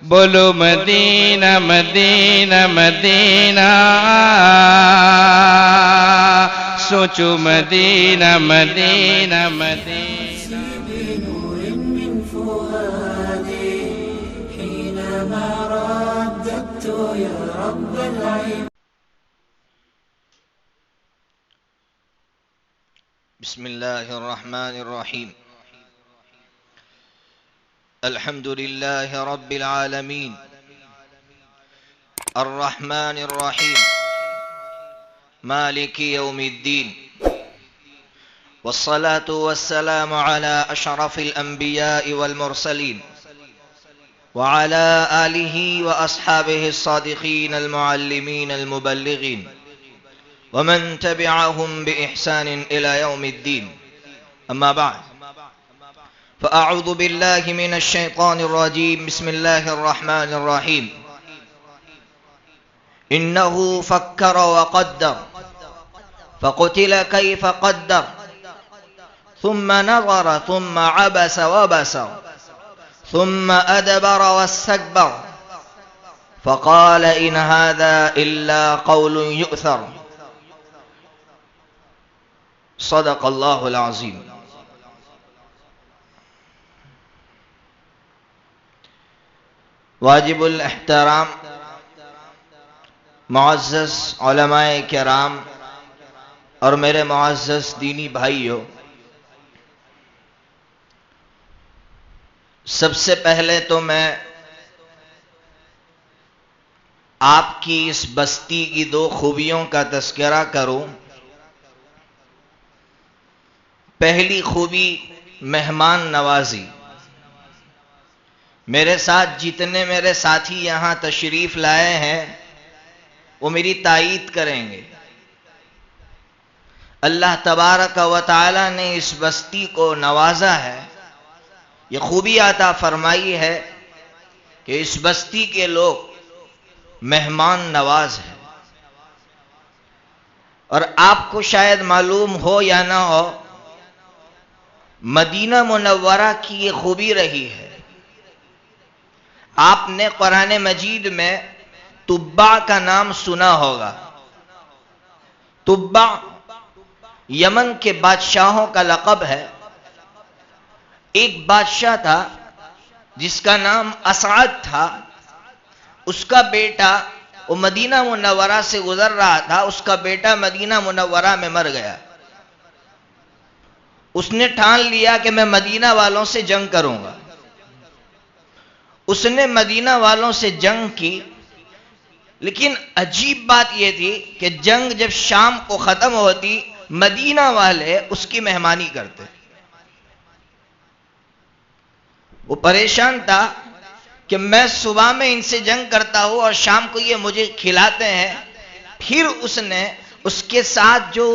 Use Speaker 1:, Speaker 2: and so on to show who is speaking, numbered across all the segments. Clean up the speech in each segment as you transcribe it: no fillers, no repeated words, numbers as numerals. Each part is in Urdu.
Speaker 1: بولو مدینہ مدینہ مدینہ، سوچو مدینہ مدینہ مدینہ۔
Speaker 2: بنور من فؤادي حينما رددت يا رب العباد.
Speaker 3: بسم الله الرحمن الرحيم. الحمد لله رب العالمين الرحمن الرحيم مالك يوم الدين، والصلاة والسلام على أشرف الأنبياء والمرسلين وعلى آله وأصحابه الصادقين المعلمين المبلغين ومن تبعهم بإحسان إلى يوم الدين. أما بعد، فأعوذ بالله من الشيطان الرجيم. بسم الله الرحمن الرحيم. إنه فكر وقدر فقتل كيف قدر ثم نظر ثم عبس وبسر ثم أدبر واستكبر فقال إن هذا إلا قول يؤثر. صدق الله العظيم. واجب الاحترام معزز علماء کرام اور میرے معزز دینی بھائیوں، سب سے پہلے تو میں آپ کی اس بستی کی دو خوبیوں کا تذکرہ کروں. پہلی خوبی مہمان نوازی. میرے ساتھ جتنے میرے ساتھی یہاں تشریف لائے ہیں وہ میری تائید کریں گے. اللہ تبارک و تعالی نے اس بستی کو نوازا ہے، یہ خوبی عطا فرمائی ہے کہ اس بستی کے لوگ مہمان نواز ہیں. اور آپ کو شاید معلوم ہو یا نہ ہو، مدینہ منورہ کی یہ خوبی رہی ہے. آپ نے قرآن مجید میں تبع کا نام سنا ہوگا. تبع یمن کے بادشاہوں کا لقب ہے. ایک بادشاہ تھا جس کا نام اسعد تھا. اس کا بیٹا وہ مدینہ منورہ سے گزر رہا تھا، اس کا بیٹا مدینہ منورہ میں مر گیا. اس نے ٹھان لیا کہ میں مدینہ والوں سے جنگ کروں گا. اس نے مدینہ والوں سے جنگ کی، لیکن عجیب بات یہ تھی کہ جنگ جب شام کو ختم ہوتی، مدینہ والے اس کی مہمانی کرتے. وہ پریشان تھا کہ میں صبح میں ان سے جنگ کرتا ہوں اور شام کو یہ مجھے کھلاتے ہیں. پھر اس نے اس کے ساتھ جو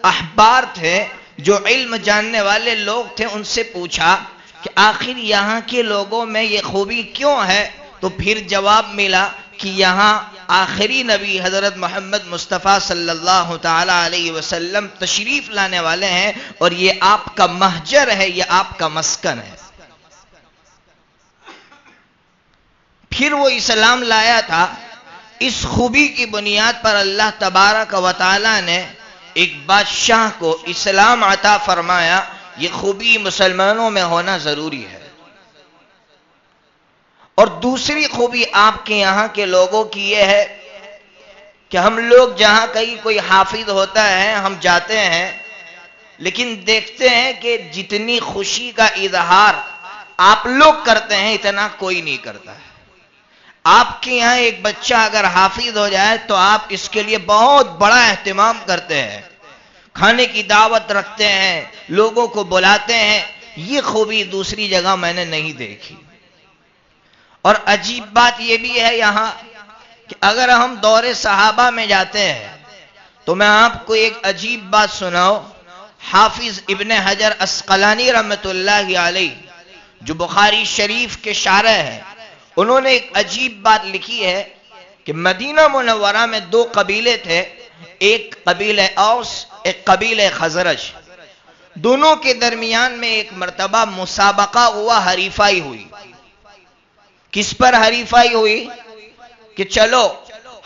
Speaker 3: احبار تھے، جو علم جاننے والے لوگ تھے، ان سے پوچھا کہ آخر یہاں کے لوگوں میں یہ خوبی کیوں ہے؟ تو پھر جواب ملا کہ یہاں آخری نبی حضرت محمد مصطفیٰ صلی اللہ تعالی علیہ وسلم تشریف لانے والے ہیں، اور یہ آپ کا مہجر ہے، یہ آپ کا مسکن ہے. پھر وہ اسلام لایا تھا. اس خوبی کی بنیاد پر اللہ تبارک و تعالی نے ایک بادشاہ کو اسلام عطا فرمایا. یہ خوبی مسلمانوں میں ہونا ضروری ہے. اور دوسری خوبی آپ کے یہاں کے لوگوں کی یہ ہے کہ ہم لوگ جہاں کہیں کوئی حافظ ہوتا ہے ہم جاتے ہیں، لیکن دیکھتے ہیں کہ جتنی خوشی کا اظہار آپ لوگ کرتے ہیں اتنا کوئی نہیں کرتا ہے. آپ کے یہاں ایک بچہ اگر حافظ ہو جائے تو آپ اس کے لیے بہت بڑا اہتمام کرتے ہیں، کھانے کی دعوت رکھتے ہیں، لوگوں کو بلاتے ہیں. یہ خوبی دوسری جگہ میں نے نہیں دیکھی. اور عجیب بات یہ بھی ہے یہاں کہ اگر ہم دور صحابہ میں جاتے ہیں تو میں آپ کو ایک عجیب بات سناؤں. حافظ ابن حجر عسقلانی رحمۃ اللہ علیہ جو بخاری شریف کے شارح ہیں، انہوں نے ایک عجیب بات لکھی ہے کہ مدینہ منورہ میں دو قبیلے تھے، ایک قبیلہ اوس، ایک قبیلہ خزرج. دونوں کے درمیان میں ایک مرتبہ مسابقہ ہوا، حریفائی ہوئی. کس پر حریفائی ہوئی کہ چلو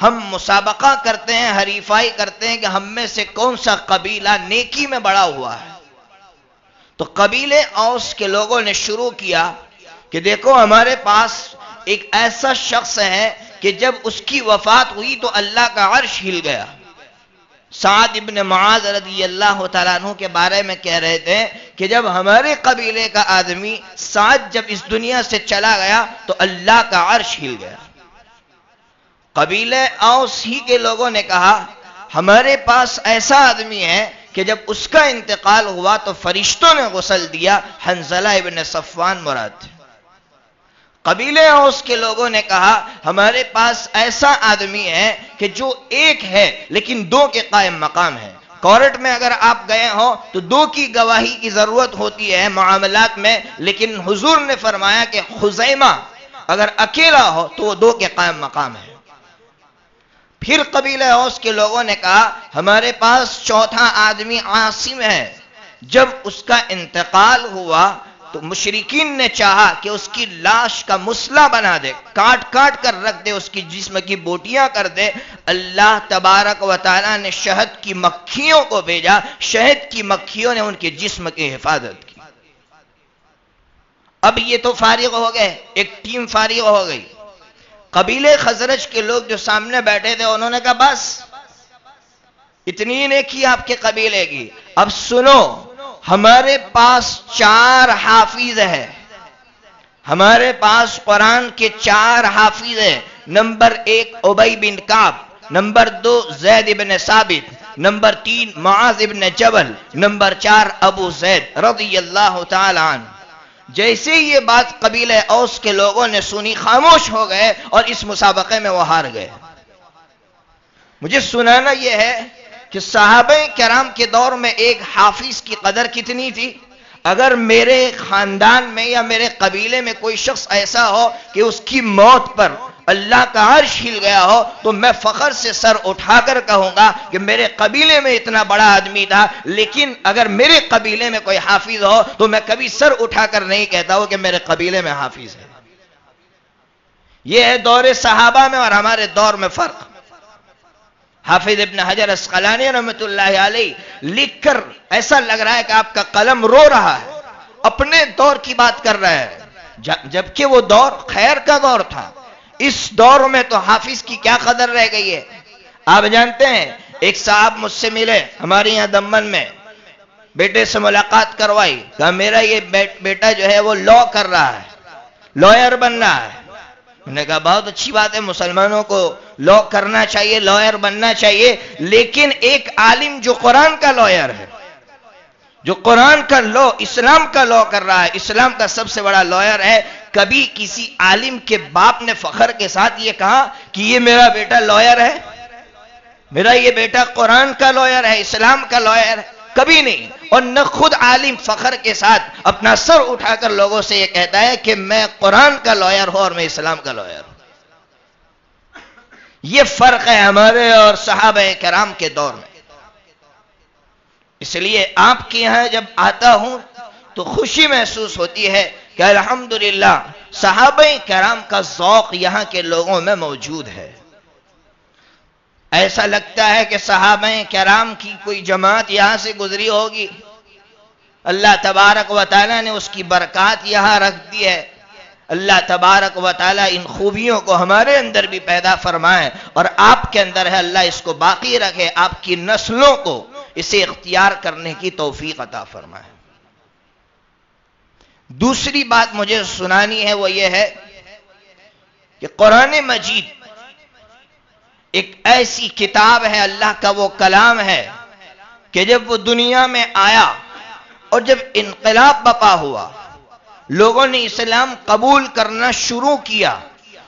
Speaker 3: ہم مسابقہ کرتے ہیں، حریفائی کرتے ہیں کہ ہم میں سے کون سا قبیلہ نیکی میں بڑا ہوا ہے۔ تو قبیلے اوس کے لوگوں نے شروع کیا کہ دیکھو ہمارے پاس ایک ایسا شخص ہے کہ جب اس کی وفات ہوئی تو اللہ کا عرش ہل گیا۔ سعد ابن معاذ رضی اللہ تعالیٰ عنہ کے بارے میں کہہ رہے تھے کہ جب ہمارے قبیلے کا آدمی سعد جب اس دنیا سے چلا گیا تو اللہ کا عرش ہل گیا۔ قبیلے اوس ہی کے لوگوں نے کہا ہمارے پاس ایسا آدمی ہے کہ جب اس کا انتقال ہوا تو فرشتوں نے غسل دیا، حنظلہ ابن صفوان مراد تھے۔ قبیلے اوس کے لوگوں نے کہا ہمارے پاس ایسا آدمی ہے کہ جو ایک ہے لیکن دو کے قائم مقام ہے۔ کورٹ میں اگر آپ گئے ہو تو دو کی گواہی کی ضرورت ہوتی ہے معاملات میں، لیکن حضور نے فرمایا کہ خزیمہ اگر اکیلا ہو تو وہ دو کے قائم مقام ہے۔ پھر قبیلہ اوس کے لوگوں نے کہا ہمارے پاس چوتھا آدمی عاصم ہے، جب اس کا انتقال ہوا تو مشرکین نے چاہا کہ اس کی لاش کا مسلح بنا دے، کاٹ کاٹ کر رکھ دے، اس کی جسم کی بوٹیاں کر دے۔ اللہ تبارک و تعالیٰ نے شہد کی مکھیوں کو بھیجا، شہد کی مکھیوں نے ان کے جسم کی حفاظت کی۔ اب یہ تو فارغ ہو گئے، ایک ٹیم فارغ ہو گئی۔ قبیلے خزرج کے لوگ جو سامنے بیٹھے تھے انہوں نے کہا بس اتنی نیکی آپ کے قبیلے کی، اب سنو ہمارے پاس 4 حافظ ہے، ہمارے پاس قرآن کے 4 حافظ ہیں۔ نمبر 1 ابی بن کعب، نمبر 2 زید بن ثابت، نمبر 3 معاذ بن جبل، نمبر 4 ابو زید رضی اللہ تعالی عنہ۔ جیسے یہ بات قبیلہ اوس کے لوگوں نے سنی خاموش ہو گئے اور اس مسابقے میں وہ ہار گئے۔ مجھے سنانا یہ ہے کہ صحابہ کرام کے دور میں ایک حافظ کی قدر کتنی تھی۔ اگر میرے خاندان میں یا میرے قبیلے میں کوئی شخص ایسا ہو کہ اس کی موت پر اللہ کا عرش ہل گیا ہو تو میں فخر سے سر اٹھا کر کہوں گا کہ میرے قبیلے میں اتنا بڑا آدمی تھا، لیکن اگر میرے قبیلے میں کوئی حافظ ہو تو میں کبھی سر اٹھا کر نہیں کہتا ہوں کہ میرے قبیلے میں حافظ ہے۔ یہ ہے دور صحابہ میں اور ہمارے دور میں فرق۔ حافظ ابن حجر اسقلانی رحمۃ اللہ علیہ لکھ کر ایسا لگ رہا ہے کہ آپ کا قلم رو رہا ہے، اپنے دور کی بات کر رہا ہے، جبکہ وہ دور خیر کا دور تھا۔ اس دور میں تو حافظ کی کیا قدر رہ گئی ہے۔ آپ جانتے ہیں ایک صاحب مجھ سے ملے ہمارے یہاں دمن میں، بیٹے سے ملاقات کروائی، کہا میرا یہ بیٹا جو ہے وہ لا کر رہا ہے، لائر بن رہا ہے۔ میں نے کہا بہت اچھی بات ہے، مسلمانوں کو لا کرنا چاہیے، لائر بننا چاہیے، لیکن ایک عالم جو قرآن کا لائر ہے، جو قرآن کا لا، اسلام کا لا کر رہا ہے، اسلام کا سب سے بڑا لائر ہے، کبھی کسی عالم کے باپ نے فخر کے ساتھ یہ کہا کہ یہ میرا بیٹا لائر ہے، میرا یہ بیٹا قرآن کا لائر ہے، اسلام کا لائر ہے؟ کبھی نہیں۔ اور نہ خود عالم فخر کے ساتھ اپنا سر اٹھا کر لوگوں سے یہ کہتا ہے کہ میں قرآن کا لائر ہوں اور میں اسلام کا لائر ہوں۔ یہ فرق ہے ہمارے اور صحابہ کرام کے دور میں۔ اس لیے آپ کے یہاں جب آتا ہوں تو خوشی محسوس ہوتی ہے کہ الحمدللہ صحابہ کرام کا ذوق یہاں کے لوگوں میں موجود ہے۔ ایسا لگتا ہے کہ صحابہ کرام کی کوئی جماعت یہاں سے گزری ہوگی، اللہ تبارک و تعالیٰ نے اس کی برکات یہاں رکھ دی ہے۔ اللہ تبارک و تعالیٰ ان خوبیوں کو ہمارے اندر بھی پیدا فرمائے اور آپ کے اندر ہے، اللہ اس کو باقی رکھے، آپ کی نسلوں کو اسے اختیار کرنے کی توفیق عطا فرمائے۔ دوسری بات مجھے سنانی ہے وہ یہ ہے کہ قرآن مجید ایک ایسی کتاب ہے، اللہ کا وہ کلام ہے کہ جب وہ دنیا میں آیا اور جب انقلاب بپا ہوا، لوگوں نے اسلام قبول کرنا شروع کیا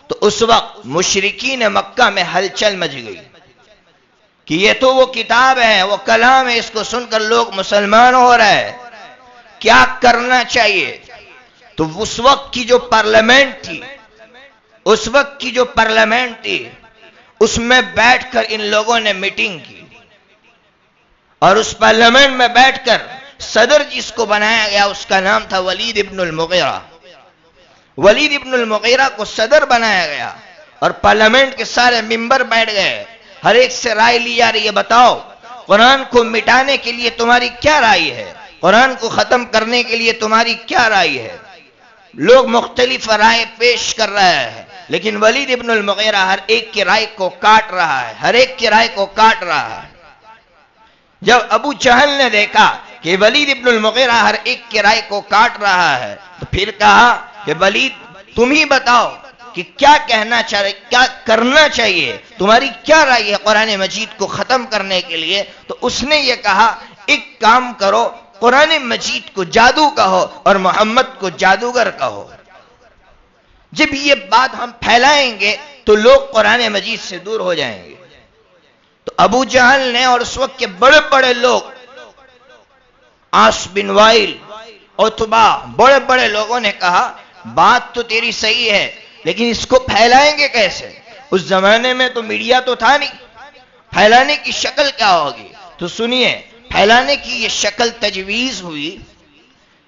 Speaker 3: تو اس وقت مشرکین مکہ میں ہلچل مچ گئی کہ یہ تو وہ کتاب ہے، وہ کلام ہے، اس کو سن کر لوگ مسلمان ہو رہے ہیں، کیا کرنا چاہیے؟ تو اس وقت کی جو پارلیمنٹ تھی اس میں بیٹھ کر ان لوگوں نے میٹنگ کی اور اس پارلیمنٹ میں بیٹھ کر صدر جس کو بنایا گیا اس کا نام تھا ولید ابن المغیرہ۔ ولید ابن المغیرہ کو صدر بنایا گیا اور پارلیمنٹ کے سارے ممبر بیٹھ گئے، ہر ایک سے رائے لی جا رہی ہے، بتاؤ قرآن کو مٹانے کے لیے تمہاری کیا رائے ہے، قرآن کو ختم کرنے کے لیے تمہاری کیا رائے ہے؟ لوگ مختلف رائے پیش کر رہے ہیں، لیکن ولید ابن المغیرہ ہر ایک کی رائے کو کاٹ رہا ہے، ہر ایک کی رائے کو کاٹ رہا ہے۔ جب ابو جہل نے دیکھا کہ ولید ابن المغیرہ ہر ایک کی رائے کو کاٹ رہا ہے تو پھر کہا کہ ولید تم ہی بتاؤ کہ کیا کہنا چاہیے، کیا کرنا چاہیے، تمہاری کیا رائے ہے قرآن مجید کو ختم کرنے کے لیے؟ تو اس نے یہ کہا ایک کام کرو، قرآن مجید کو جادو کہو اور محمد کو جادوگر کہو۔ جب یہ بات ہم پھیلائیں گے تو لوگ قرآن مجید سے دور ہو جائیں گے۔ تو ابو جہل نے اور اس وقت کے بڑے بڑے لوگ، عاص بن وائل، عتبہ، بڑے بڑے لوگوں نے کہا بات تو تیری صحیح ہے لیکن اس کو پھیلائیں گے کیسے؟ اس زمانے میں تو میڈیا تو تھا نہیں، پھیلانے کی شکل کیا ہوگی؟ تو سنیے، پھیلانے کی یہ شکل تجویز ہوئی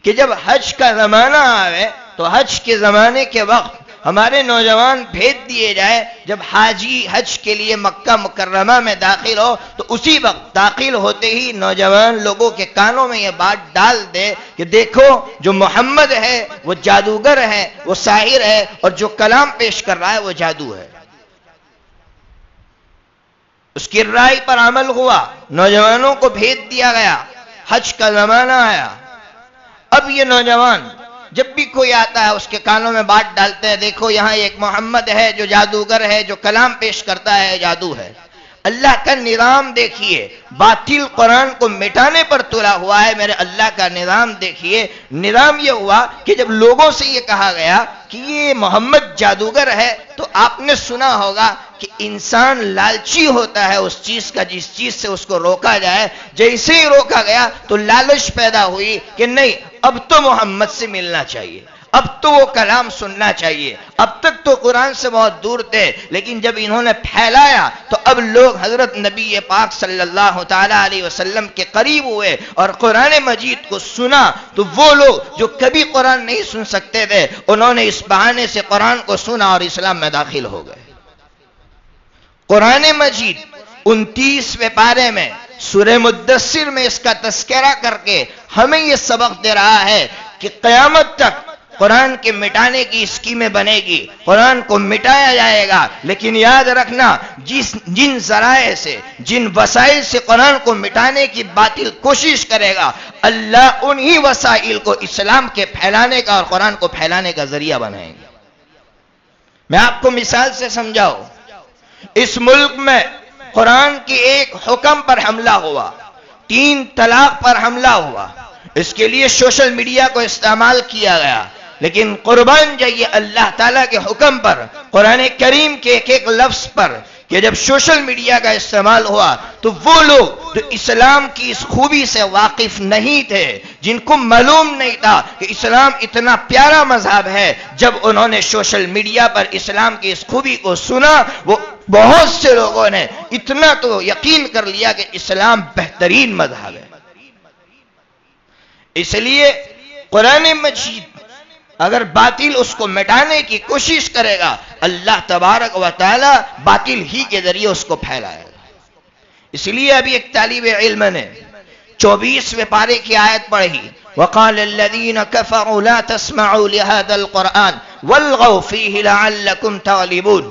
Speaker 3: کہ جب حج کا زمانہ آئے تو حج کے زمانے کے وقت ہمارے نوجوان بھیج دیے جائے، جب حاجی حج کے لیے مکہ مکرمہ میں داخل ہو تو اسی وقت داخل ہوتے ہی نوجوان لوگوں کے کانوں میں یہ بات ڈال دے کہ دیکھو جو محمد ہے وہ جادوگر ہے، وہ ساحر ہے، اور جو کلام پیش کر رہا ہے وہ جادو ہے۔ اس کی رائے پر عمل ہوا، نوجوانوں کو بھیج دیا گیا، حج کا زمانہ آیا۔ اب یہ نوجوان جب بھی کوئی آتا ہے اس کے کانوں میں بات ڈالتے ہیں، دیکھو یہاں ایک محمد ہے جو جادوگر ہے، جو کلام پیش کرتا ہے، جادو ہے۔ اللہ کا نظام دیکھیے، باطل قرآن کو مٹانے پر تلا ہوا ہے۔ میرے اللہ کا نظام دیکھیے، نظام یہ ہوا کہ جب لوگوں سے یہ کہا گیا کہ یہ محمد جادوگر ہے تو آپ نے سنا ہوگا کہ انسان لالچی ہوتا ہے اس چیز کا جس چیز سے اس کو روکا جائے۔ جیسے ہی روکا گیا تو لالچ پیدا ہوئی کہ نہیں، اب تو محمد سے ملنا چاہیے، اب تو وہ کلام سننا چاہیے۔ اب تک تو قرآن سے بہت دور تھے، لیکن جب انہوں نے پھیلایا تو اب لوگ حضرت نبی پاک صلی اللہ تعالیٰ علیہ وسلم کے قریب ہوئے اور قرآن مجید کو سنا۔ تو وہ لوگ جو کبھی قرآن نہیں سن سکتے تھے، انہوں نے اس بہانے سے قرآن کو سنا اور اسلام میں داخل ہو گئے۔ قرآن مجید 29ویں پارے میں سورہ مدثر میں اس کا تذکرہ کر کے ہمیں یہ سبق دے رہا ہے کہ قیامت تک قرآن کے مٹانے کی اسکیمیں بنے گی، قرآن کو مٹایا جائے گا، لیکن یاد رکھنا جن ذرائع سے، جن وسائل سے قرآن کو مٹانے کی باطل کوشش کرے گا، اللہ انہی وسائل کو اسلام کے پھیلانے کا اور قرآن کو پھیلانے کا ذریعہ بنائیں گے۔ میں آپ کو مثال سے سمجھاؤں، اس ملک میں قرآن کی ایک حکم پر حملہ ہوا، 3 طلاق پر حملہ ہوا، اس کے لیے سوشل میڈیا کو استعمال کیا گیا، لیکن قربان جائیے اللہ تعالیٰ کے حکم پر، قرآن کریم کے ایک ایک لفظ پر، کہ جب سوشل میڈیا کا استعمال ہوا تو وہ لوگ جو اسلام کی اس خوبی سے واقف نہیں تھے، جن کو معلوم نہیں تھا کہ اسلام اتنا پیارا مذہب ہے، جب انہوں نے سوشل میڈیا پر اسلام کی اس خوبی کو سنا، وہ بہت سے لوگوں نے اتنا تو یقین کر لیا کہ اسلام بہترین مذہب ہے۔ اس لیے قرآن مجید اگر باطل اس کو مٹانے کی کوشش کرے گا، اللہ تبارک و تعالی باطل ہی کے ذریعے اس کو پھیلائے گا۔ اس لیے ابھی ایک طالب علم نے 24ویں پارے کی آیت پڑھی، وَقَالَ الَّذِينَ كَفَرُوا لَا تَسْمَعُوا لِهَذَا الْقُرْآنِ وَالْغَوْا فِيهِ لَعَلَّكُمْ تَغْلِبُونَ۔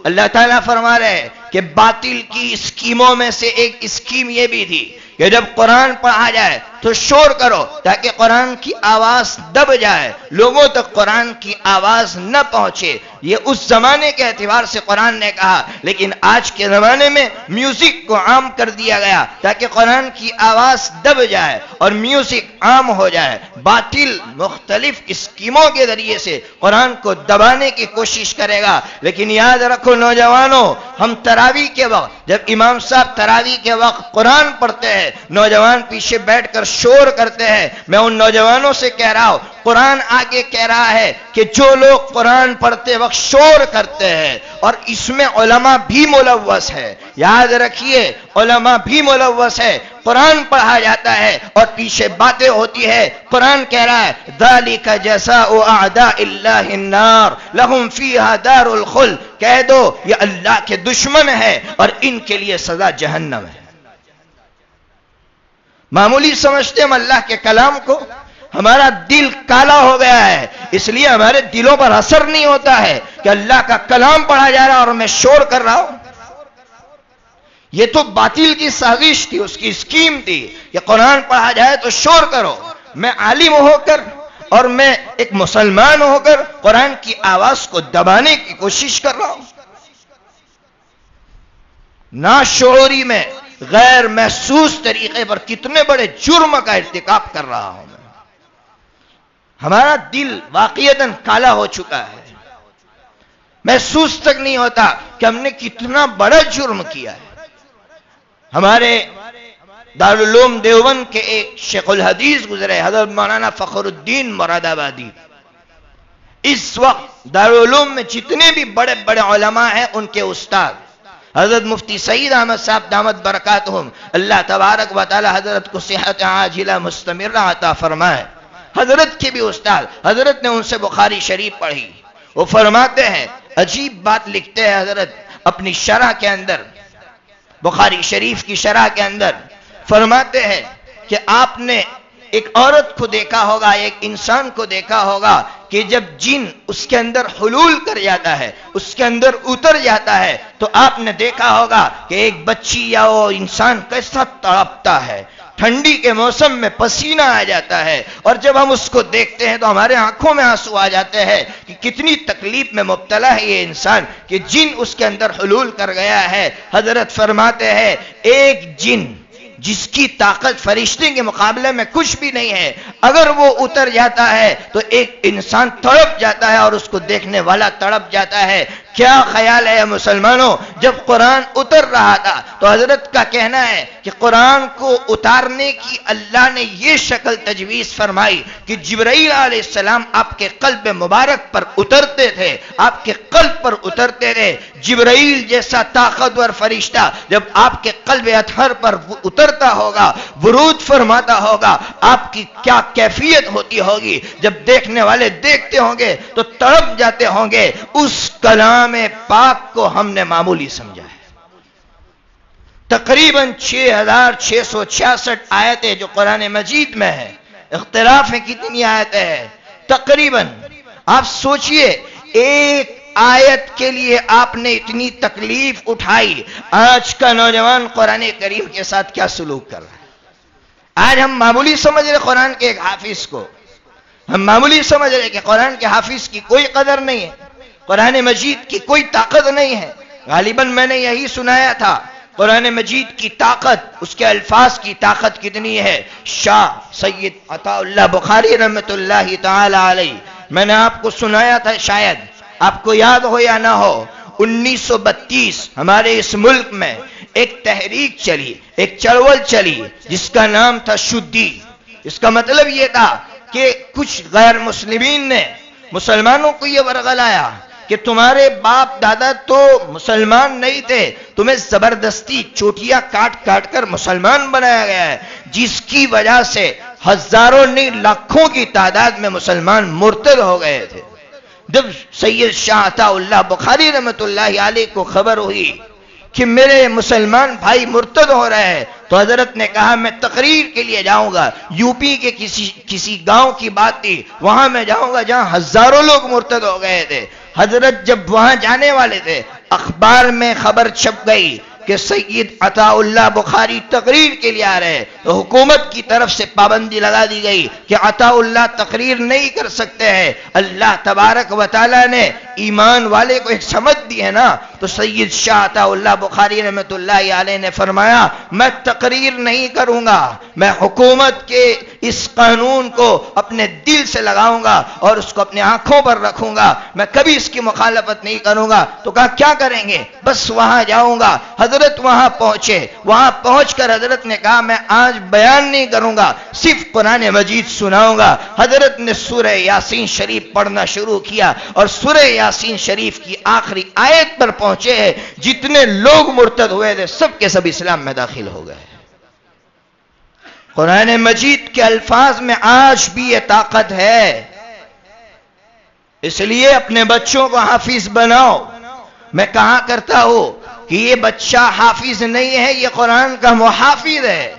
Speaker 3: اللہ تعالیٰ فرما رہے ہیں کہ باطل کی اسکیموں میں سے ایک اسکیم یہ بھی تھی کہ جب قرآن پڑھا جائے تو شور کرو تاکہ قرآن کی آواز دب جائے، لوگوں تک قرآن کی آواز نہ پہنچے۔ یہ اس زمانے کے اعتبار سے قرآن نے کہا، لیکن آج کے زمانے میں میوزک کو عام کر دیا گیا تاکہ قرآن کی آواز دب جائے اور میوزک عام ہو جائے۔ باطل مختلف اسکیموں کے ذریعے سے قرآن کو دبانے کی کوشش کرے گا، لیکن یاد رکھو نوجوانوں، ہم تراویح کے وقت جب امام صاحب تراویح کے وقت قرآن پڑھتے ہیں، نوجوان پیچھے بیٹھ کر شور کرتے ہیں. میں ان نوجوانوں سے کہہ رہا ہوں، قرآن آگے کہہ رہا ہے کہ جو لوگ قرآن پڑھتے وقت شور کرتے ہیں، اور اس میں علماء بھی ملوث ہے، یاد رکھیے علماء بھی ملوث ہے. قرآن پڑھا جاتا ہے اور پیچھے باتیں ہوتی ہے. قرآن کہہ رہا ہے ذالک جزاء اعداء اللہ النار لہم فیہا دار الخلد. کہہ دو یہ اللہ کے دشمن ہے اور ان کے لیے سزا جہنم ہے. معمولی سمجھتے ہم اللہ کے کلام کو، ہمارا دل کالا ہو گیا ہے، اس لیے ہمارے دلوں پر اثر نہیں ہوتا ہے کہ اللہ کا کلام پڑھا جا رہا ہے اور میں شور کر رہا ہوں. یہ تو باطل کی سازش تھی، اس کی اسکیم تھی کہ قرآن پڑھا جائے تو شور کرو. میں عالم ہو کر اور میں ایک مسلمان ہو کر قرآن کی آواز کو دبانے کی کوشش کر رہا ہوں. ناشعوری میں غیر محسوس طریقے پر کتنے بڑے جرم کا ارتکاب کر رہا ہوں میں. ہمارا دل واقعتاً کالا ہو چکا ہے، محسوس تک نہیں ہوتا کہ ہم نے کتنا بڑا جرم کیا ہے. ہمارے دارالعلوم دیوبند کے ایک شیخ الحدیث گزرے، حضرت مولانا فخر الدین مراد آبادی. اس وقت دارالعلوم میں جتنے بھی بڑے بڑے علماء ہیں ان کے استاد حضرت مفتی سعید احمد صاحب دامت برکاتہم، اللہ تبارک و تعالی حضرت کو صحت عاجلہ مستمرہ عطا فرمائے. حضرت کے بھی استاد، حضرت نے ان سے بخاری شریف پڑھی. وہ فرماتے ہیں، عجیب بات لکھتے ہیں حضرت اپنی شرح کے اندر، بخاری شریف کی شرح کے اندر فرماتے ہیں کہ آپ نے ایک عورت کو دیکھا ہوگا، ایک انسان کو دیکھا ہوگا کہ جب جن اس کے اندر حلول کر جاتا ہے، اس کے اندر اتر جاتا ہے، تو آپ نے دیکھا ہوگا کہ ایک بچی یا وہ انسان کیسا تڑپتا ہے. ٹھنڈی کے موسم میں پسینہ آ جاتا ہے، اور جب ہم اس کو دیکھتے ہیں تو ہمارے آنکھوں میں آنسو آ جاتے ہیں کہ کتنی تکلیف میں مبتلا ہے یہ انسان کہ جن اس کے اندر حلول کر گیا ہے. حضرت فرماتے ہیں ایک جن جس کی طاقت فرشتے کے مقابلے میں کچھ بھی نہیں ہے، اگر وہ اتر جاتا ہے تو ایک انسان تڑپ جاتا ہے اور اس کو دیکھنے والا تڑپ جاتا ہے. کیا خیال ہے مسلمانوں، جب قرآن اتر رہا تھا تو حضرت کا کہنا ہے کہ قرآن کو اتارنے کی اللہ نے یہ شکل تجویز فرمائی کہ جبرائیل علیہ السلام آپ کے قلب مبارک پر اترتے تھے، آپ کے قلب پر اترتے تھے. جبرائیل جیسا طاقتور فرشتہ جب آپ کے قلب اطہر پر اترتا ہوگا، ورود فرماتا ہوگا، آپ کی کیا کیفیت ہوتی ہوگی. جب دیکھنے والے دیکھتے ہوں گے تو تڑپ جاتے ہوں گے. اس کلام پاک کو ہم نے معمولی سمجھا ہے. تقریباً 6666 آیتیں جو قرآن مجید میں ہیں، اختلاف میں کتنی آیتیں ہیں تقریباً. آپ سوچئے ایک آیت کے لیے آپ نے اتنی تکلیف اٹھائی. آج کا نوجوان قرآن کریم کے ساتھ کیا سلوک کر رہا ہے؟ آج ہم معمولی سمجھ رہے قرآن کے ایک حافظ کو، ہم معمولی سمجھ رہے کہ قرآن کے حافظ کی کوئی قدر نہیں ہے، قرآن مجید کی کوئی طاقت نہیں ہے. غالباً میں نے یہی سنایا تھا قرآن مجید کی طاقت، اس کے الفاظ کی طاقت کتنی ہے. شاہ سید عطا اللہ بخاری رحمت اللہ تعالی علیہ، میں نے آپ کو سنایا تھا، شاید آپ کو یاد ہو یا نہ ہو، 1932 ہمارے اس ملک میں ایک تحریک چلی، ایک چڑول چلی جس کا نام تھا شدی. اس کا مطلب یہ تھا کہ کچھ غیر مسلمین نے مسلمانوں کو یہ ورغلایا کہ تمہارے باپ دادا تو مسلمان نہیں تھے، تمہیں زبردستی چوٹیاں کاٹ کاٹ کر مسلمان بنایا گیا ہے، جس کی وجہ سے ہزاروں نہیں لاکھوں کی تعداد میں مسلمان مرتد ہو گئے تھے. جب سید شاہ عطا اللہ بخاری رحمت اللہ علیہ کو خبر ہوئی کہ میرے مسلمان بھائی مرتد ہو رہے ہیں تو حضرت نے کہا میں تقریر کے لیے جاؤں گا. یو پی کے کسی گاؤں کی بات تھی، وہاں میں جاؤں گا جہاں ہزاروں لوگ مرتد ہو گئے تھے. حضرت جب وہاں جانے والے تھے، اخبار میں خبر چھپ گئی کہ سید عطا اللہ بخاری تقریر کے لیے آ رہے ہیں، تو حکومت کی طرف سے پابندی لگا دی گئی کہ عطا اللہ تقریر نہیں کر سکتے ہیں. اللہ تبارک و تعالی نے ایمان والے کو ایک سمجھ دی ہے نا، تو سید شاہ عطا اللہ بخاری رحمت اللہ علیہ نے فرمایا میں تقریر نہیں کروں گا، میں حکومت کے اس قانون کو اپنے دل سے لگاؤں گا اور اس کو اپنے آنکھوں پر رکھوں گا، میں کبھی اس کی مخالفت نہیں کروں گا۔ تو کہا کیا کریں گے؟ بس وہاں جاؤں گا۔ حضرت وہاں پہنچے، وہاں پہنچ کر حضرت نے کہا میں آج بیان نہیں کروں گا، صرف قرآن مجید سناؤں گا۔ حضرت نے سورہ یاسین شریف پڑھنا شروع کیا اور سورہ یاسین شریف کی آخری آیت پر پہنچے ہیں، جتنے لوگ مرتد ہوئے تھے سب کے سب اسلام میں داخل ہو گئے۔ قرآن مجید کے الفاظ میں آج بھی یہ طاقت ہے، اس لیے اپنے بچوں کو حافظ بناؤ۔ میں کہا کرتا ہوں کہ یہ بچہ حافظ نہیں ہے، یہ قرآن کا محافظ ہے،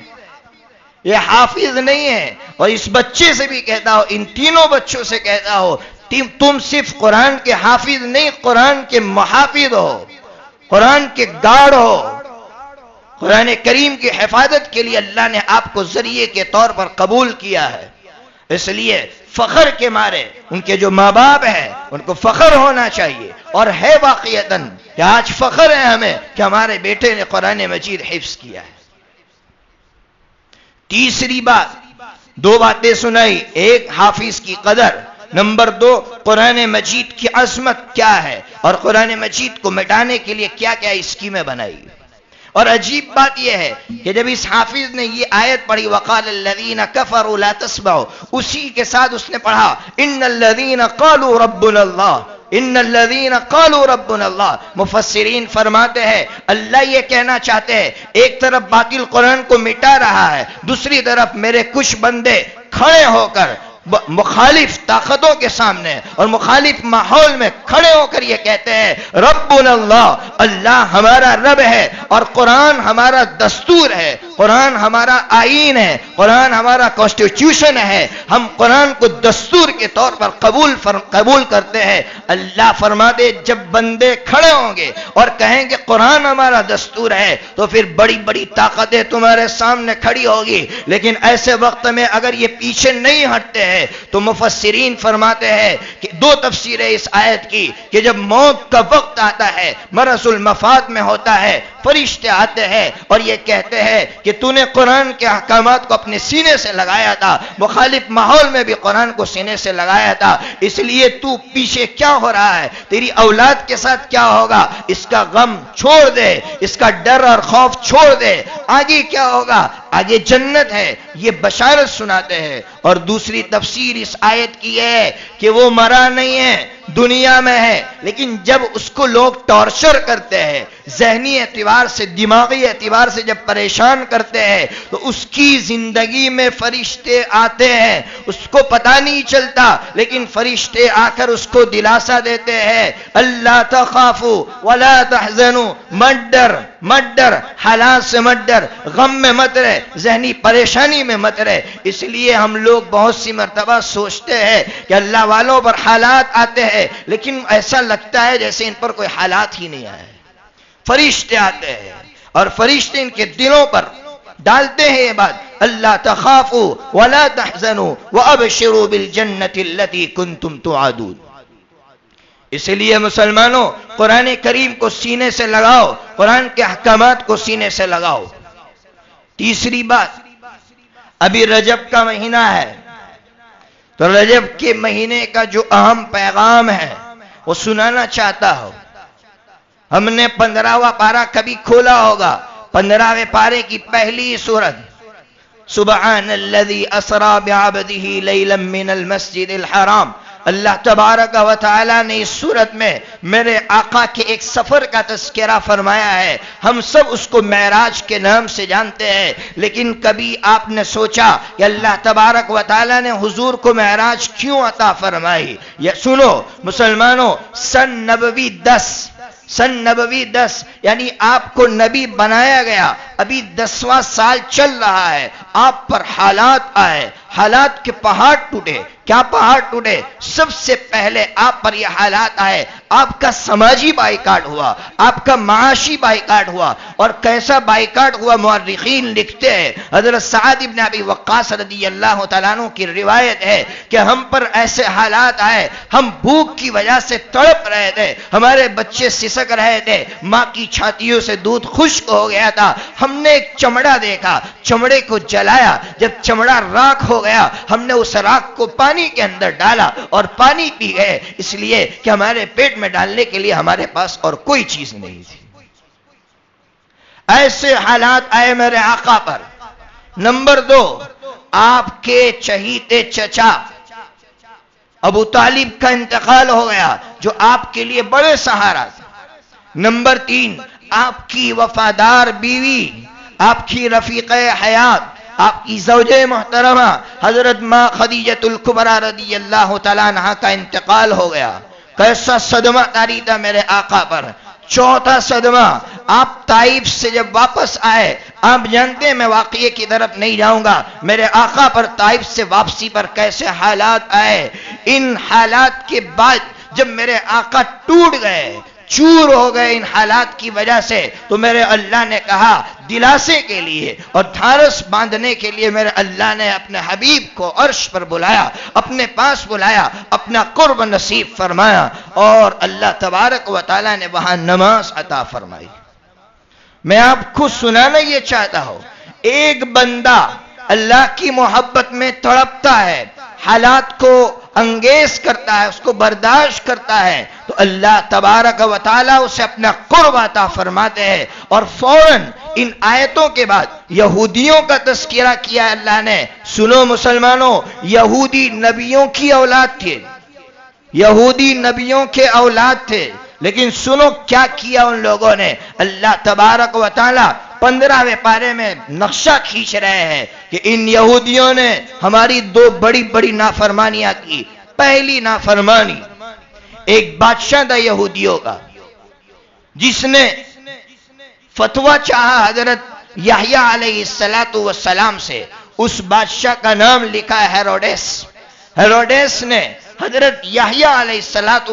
Speaker 3: یہ حافظ نہیں ہے۔ اور اس بچے سے بھی کہتا ہوں، ان تینوں بچوں سے کہتا ہوں، تم صرف قرآن کے حافظ نہیں، قرآن کے محافظ ہو، قرآن کے گارڈ ہو۔ قرآن کریم کی حفاظت کے لیے اللہ نے آپ کو ذریعے کے طور پر قبول کیا ہے، اس لیے فخر کے مارے ان کے جو ماں باپ ہیں ان کو فخر ہونا چاہیے، اور ہے واقعتاً کہ آج فخر ہے ہمیں کہ ہمارے بیٹے نے قرآن مجید حفظ کیا ہے۔ تیسری بات، دو باتیں سنائی، ایک حافظ کی قدر، نمبر دو قرآن مجید کی عظمت کیا ہے اور قرآن مجید کو مٹانے کے لیے کیا کیا اسکیمیں بنائی۔ اور عجیب بات یہ ہے کہ جب اس حافظ نے یہ آیت پڑھی وَقَالَ الَّذِينَ كَفَرُوا لَا تَسْمَعُوا، اسی کے ساتھ اس نے پڑھا إِنَّ الَّذِينَ قَالُوا رَبُّنَا اللَّهُ إِنَّ الَّذِينَ قَالُوا رَبُّنَا اللَّهُ۔ مفسرین فرماتے ہیں اللہ یہ کہنا چاہتے ہیں، ایک طرف باطل قرآن کو مٹا رہا ہے، دوسری طرف میرے کچھ بندے کھڑے ہو کر مخالف طاقتوں کے سامنے اور مخالف ماحول میں کھڑے ہو کر یہ کہتے ہیں ربنا اللہ، اللہ ہمارا رب ہے اور قرآن ہمارا دستور ہے، قرآن ہمارا آئین ہے، قرآن ہمارا کانسٹیٹیوشن ہے، ہم قرآن کو دستور کے طور پر قبول کرتے ہیں۔ اللہ فرماتے جب بندے کھڑے ہوں گے اور کہیں گے قرآن ہمارا دستور ہے تو پھر بڑی بڑی طاقتیں تمہارے سامنے کھڑی ہوگی، لیکن ایسے وقت میں اگر یہ پیچھے نہیں ہٹتے ہیں تو مفسرین فرماتے ہیں کہ دو تفسیریں اس آیت کی کہ جب موت کا وقت آتا ہے، مرض المفات میں ہوتا ہے، فرشتے آتے ہیں اور یہ کہتے ہیں کہ تو نے قرآن کے احکامات کو اپنے سینے سے لگایا تھا، مخالف ماحول میں بھی قرآن کو سینے سے لگایا تھا، اس لیے تو پیچھے کیا ہو رہا ہے، تیری اولاد کے ساتھ کیا ہوگا، اس کا غم چھوڑ دے، اس کا ڈر اور خوف چھوڑ دے، آگے کیا ہوگا، آگے جنت ہے، یہ بشارت سناتے ہیں۔ اور دوسری تفسیر اس آیت کی ہے کہ وہ مرا نہیں ہے، دنیا میں ہے، لیکن جب اس کو لوگ ٹارچر کرتے ہیں، ذہنی اعتبار سے، دماغی اعتبار سے جب پریشان کرتے ہیں تو اس کی زندگی میں فرشتے آتے ہیں، اس کو پتہ نہیں چلتا، لیکن فرشتے آ کر اس کو دلاسا دیتے ہیں اللہ تخافوا ولا تحزنوا، مت ڈر، حالات سے مت ڈر، غم میں مت رہ، ذہنی پریشانی میں مت رہ۔ اس لیے ہم لوگ بہت سی مرتبہ سوچتے ہیں کہ اللہ والوں پر حالات آتے ہیں، لیکن ایسا لگتا ہے جیسے ان پر کوئی حالات ہی نہیں آئے، فرشتے آتے ہیں اور فرشتے ان کے دلوں پر ڈالتے ہیں یہ بات اللہ تخافوا ولا تحزنوا وابشروا بالجنة التي كنتم توعدون۔ اس لیے مسلمانوں قرآن کریم کو سینے سے لگاؤ، قرآن کے احکامات کو سینے سے لگاؤ۔ تیسری بات، ابھی رجب کا مہینہ ہے تو رجب کے مہینے کا جو اہم پیغام ہے وہ سنانا چاہتا ہوں۔ ہم نے 15واں پارہ کبھی کھولا ہوگا، 15ویں پارے کی پہلی سورت سبحان الذی اسری بعبدہ لیلا من المسجد الحرام۔ اللہ تبارک و تعالی نے اس سورت میں میرے آقا کے ایک سفر کا تذکرہ فرمایا ہے، ہم سب اس کو معراج کے نام سے جانتے ہیں، لیکن کبھی آپ نے سوچا کہ اللہ تبارک و تعالی نے حضور کو معراج کیوں عطا فرمائی؟ یہ سنو مسلمانوں، سن نبوی 10 یعنی آپ کو نبی بنایا گیا، ابھی 10واں سال چل رہا ہے، آپ پر حالات آئے، حالات کے پہاڑ ٹوٹے۔ کیا پہاڑ ٹوٹے؟ سب سے پہلے آپ پر یہ حالات آئے، آپ کا سماجی بائیکاٹ ہوا، آپ کا معاشی بائیکاٹ ہوا، اور کیسا بائیکاٹ ہوا مورخین لکھتے ہیں۔ حضرت سعد بن ابی وقاص رضی اللہ تعالیٰ عنہ کی روایت ہے کہ ہم پر ایسے حالات آئے، ہم بھوک کی وجہ سے تڑپ رہے تھے، ہمارے بچے سسک رہے تھے، ماں کی چھاتیوں سے دودھ خشک ہو گیا تھا، ہم نے ایک چمڑا دیکھا، چمڑے کو جلایا، جب چمڑا راکھ ہو ہو گیا، ہم نے اس راکھ کو پانی کے اندر ڈالا اور پانی پی گئے، اس لیے کہ ہمارے پیٹ میں ڈالنے کے لیے ہمارے پاس اور کوئی چیز نہیں تھی۔ ایسے حالات آئے میرے آقا پر۔ نمبر 2، آپ کے چہیتے چچا ابو طالب کا انتقال ہو گیا، جو آپ کے لیے بڑے سہارا تھے۔ نمبر 3، آپ کی وفادار بیوی، آپ کی رفیق حیات، آپ کی زوجہ محترمہ حضرت ماں خدیجۃ الکبریٰ رضی اللہ تعالیٰ عنہا کا انتقال ہو گیا۔ کیسا صدمہ طاری تھا میرے آقا پر۔ چوتھا صدمہ، آپ طائف سے جب واپس آئے، آپ جانتے ہیں میں واقعے کی طرف نہیں جاؤں گا، میرے آقا پر طائف سے واپسی پر کیسے حالات آئے۔ ان حالات کے بعد جب میرے آقا ٹوٹ گئے، چور ہو گئے ان حالات کی وجہ سے، تو میرے اللہ نے کہا دلاسے کے لیے اور دھارس باندھنے کے لیے میرے اللہ نے اپنے حبیب کو عرش پر بلایا، اپنے پاس بلایا، اپنا قرب نصیب فرمایا، اور اللہ تبارک و تعالیٰ نے وہاں نماز عطا فرمائی۔ میں آپ کو سنانا یہ چاہتا ہوں، ایک بندہ اللہ کی محبت میں تڑپتا ہے، حالات کو انگیز کرتا ہے، اس کو برداشت کرتا ہے، تو اللہ تبارک و تعالیٰ اسے اپنا قرب عطا فرماتے ہیں۔ اور فوراً ان آیتوں کے بعد یہودیوں کا تذکرہ کیا اللہ نے۔ سنو مسلمانوں، یہودی نبیوں کی اولاد تھے، یہودی نبیوں کے اولاد تھے، لیکن سنو کیا کیا ان لوگوں نے۔ اللہ تبارک و تعالیٰ 15ویں پارے میں نقشہ کھینچ رہے ہیں کہ ان یہودیوں نے ہماری 2 بڑی بڑی نافرمانیاں کی۔ پہلی نافرمانی، ایک بادشاہ تھا یہودیوں کا، جس نے فتویٰ چاہا حضرت یحییٰ علیہ السلام سے۔ اس بادشاہ کا نام لکھا ہے ہیروڈیس۔ ہیروڈیس نے حضرت یحییٰ علیہ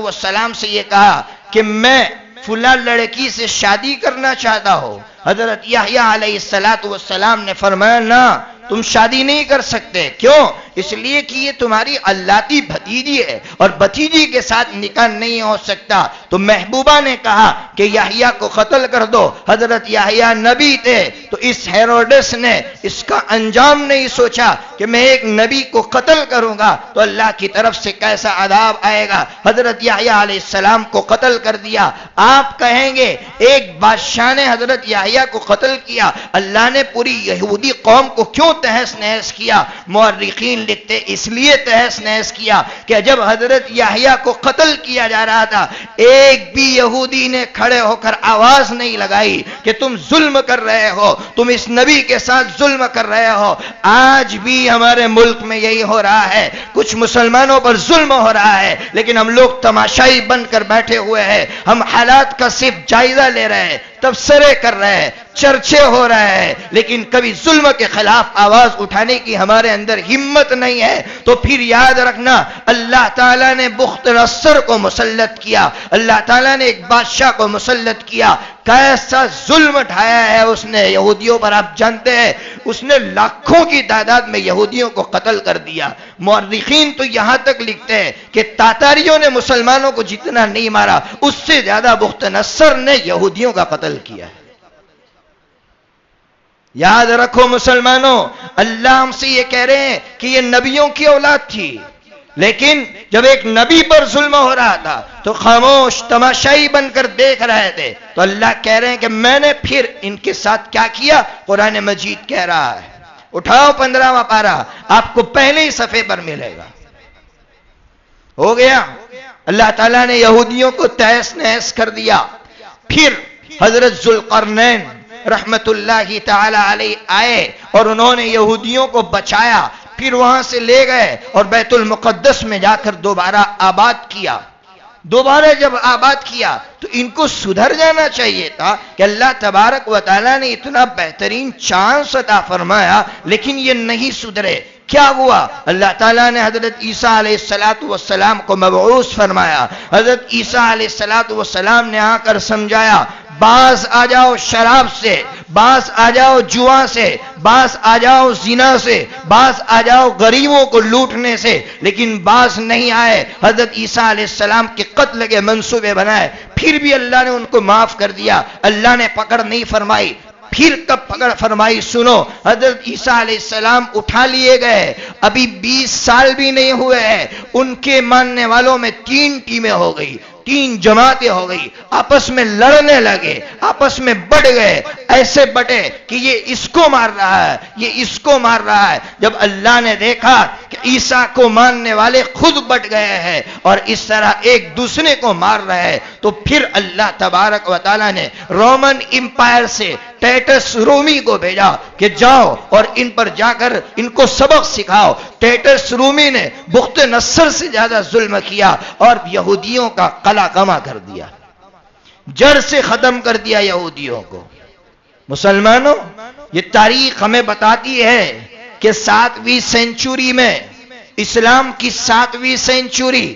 Speaker 3: السلام سے یہ کہا کہ میں فلاں لڑکی سے شادی کرنا چاہتا ہوں۔ حضرت یحییٰ علیہ السلام نے فرمایا نہ، تم شادی نہیں کر سکتے۔ کیوں؟ اس لیے کہ یہ تمہاری اللہ بھتیجی ہے اور بھتیجی کے ساتھ نکاح نہیں ہو سکتا۔ تو محبوبہ نے کہا کہ یحییٰ کو قتل کر دو۔ حضرت یحییٰ نبی تھے، تو اس ہیروڈس نے اس کا انجام نہیں سوچا کہ میں ایک نبی کو قتل کروں گا تو اللہ کی طرف سے کیسا عذاب آئے گا۔ حضرت یحییٰ علیہ السلام کو قتل کر دیا۔ آپ کہیں گے ایک بادشاہ نے حضرت یحییٰ کو قتل کیا، اللہ نے پوری یہودی قوم کو کیوں تہس نہس کیا؟ مورخین لکھتے اس لیے تہس نہس کیا کہ جب حضرت یحییٰ کو قتل کیا جا رہا تھا، ایک بھی یہودی نے کھڑے ہو کر آواز نہیں لگائی کہ تم ظلم کر رہے ہو، تم اس نبی کے ساتھ ظلم کر رہے ہو۔ آج بھی ہمارے ملک میں یہی ہو رہا ہے، کچھ مسلمانوں پر ظلم ہو رہا ہے، لیکن ہم لوگ تماشائی بن کر بیٹھے ہوئے ہیں۔ ہم حالات کا صرف جائزہ لے رہے ہیں، تبصرے کر رہے ہیں، چرچے ہو رہے ہیں، لیکن کبھی ظلم کے خلاف آواز اٹھانے کی ہمارے اندر ہمت نہیں ہے۔ تو پھر یاد رکھنا، اللہ تعالیٰ نے بخت نصر کو مسلط کیا، اللہ تعالیٰ نے ایک بادشاہ کو مسلط کیا، کیسا ظلم ڈھایا ہے اس نے یہودیوں پر۔ آپ جانتے ہیں اس نے لاکھوں کی تعداد میں یہودیوں کو قتل کر دیا۔ مورخین تو یہاں تک لکھتے ہیں کہ تاتاریوں نے مسلمانوں کو جتنا نہیں مارا، اس سے زیادہ بخت نصر نے یہودیوں کا قتل کیا ہے۔ یاد رکھو مسلمانوں، اللہ ہم سے یہ کہہ رہے ہیں کہ یہ نبیوں کی اولاد تھی، لیکن جب ایک نبی پر ظلم ہو رہا تھا تو خاموش تماشائی بن کر دیکھ رہے تھے۔ تو اللہ کہہ رہے ہیں کہ میں نے پھر ان کے ساتھ کیا کیا؟ قرآن مجید کہہ رہا ہے، اٹھاؤ 15واں پارہ، آپ کو پہلے ہی صفحے پر ملے گا۔ ہو گیا، اللہ تعالیٰ نے یہودیوں کو تہس نہس کر دیا۔ پھر حضرت ذوالقرنین رحمت اللہ تعالی علیہ آئے اور انہوں نے یہودیوں کو بچایا، پھر وہاں سے لے گئے اور بیت المقدس میں جا کر دوبارہ آباد کیا۔ دوبارہ جب آباد کیا تو ان کو سدھر جانا چاہیے تھا کہ اللہ تبارک و تعالیٰ نے اتنا بہترین چانس عطا فرمایا، لیکن یہ نہیں سدھرے۔ کیا ہوا؟ اللہ تعالیٰ نے حضرت عیسیٰ علیہ السلام کو مبعوث فرمایا۔ حضرت عیسیٰ علیہ السلام نے آ کر سمجھایا، باز آ جاؤ شراب سے، باز آ جاؤ جوا سے، باز آ جاؤ زنا سے، باز آ جاؤ غریبوں کو لوٹنے سے، لیکن باز نہیں آئے۔ حضرت عیسیٰ علیہ السلام کے قتل کے منصوبے بنائے، پھر بھی اللہ نے ان کو معاف کر دیا، اللہ نے پکڑ نہیں فرمائی۔ پھر کب پکڑ فرمائی؟ سنو، حضرت عیسیٰ علیہ السلام اٹھا لیے گئے، ابھی 20 سال بھی نہیں ہوئے ہیں، ان کے ماننے والوں میں 3 ٹیمیں ہو گئی، 3 جماعتیں ہو گئی، آپس میں لڑنے لگے، آپس میں بڑھ گئے، ایسے بٹے کہ یہ اس کو مار رہا ہے، یہ اس کو مار رہا ہے۔ جب اللہ نے دیکھا کہ عیسیٰ کو ماننے والے خود بٹ گئے ہیں اور اس طرح ایک دوسرے کو مار رہے ہیں، تو پھر اللہ تبارک و تعالیٰ نے رومن امپائر سے ٹائٹس رومی کو بھیجا کہ جاؤ اور ان پر جا کر ان کو سبق سکھاؤ۔ ٹائٹس رومی نے بخت نصر سے زیادہ ظلم کیا اور یہودیوں کا قلع کما کر دیا، جڑ سے ختم کر دیا یہودیوں کو۔ مسلمانوں، یہ تاریخ ہمیں بتاتی ہے کہ 7ویں سینچری میں، اسلام کی 7ویں سینچری،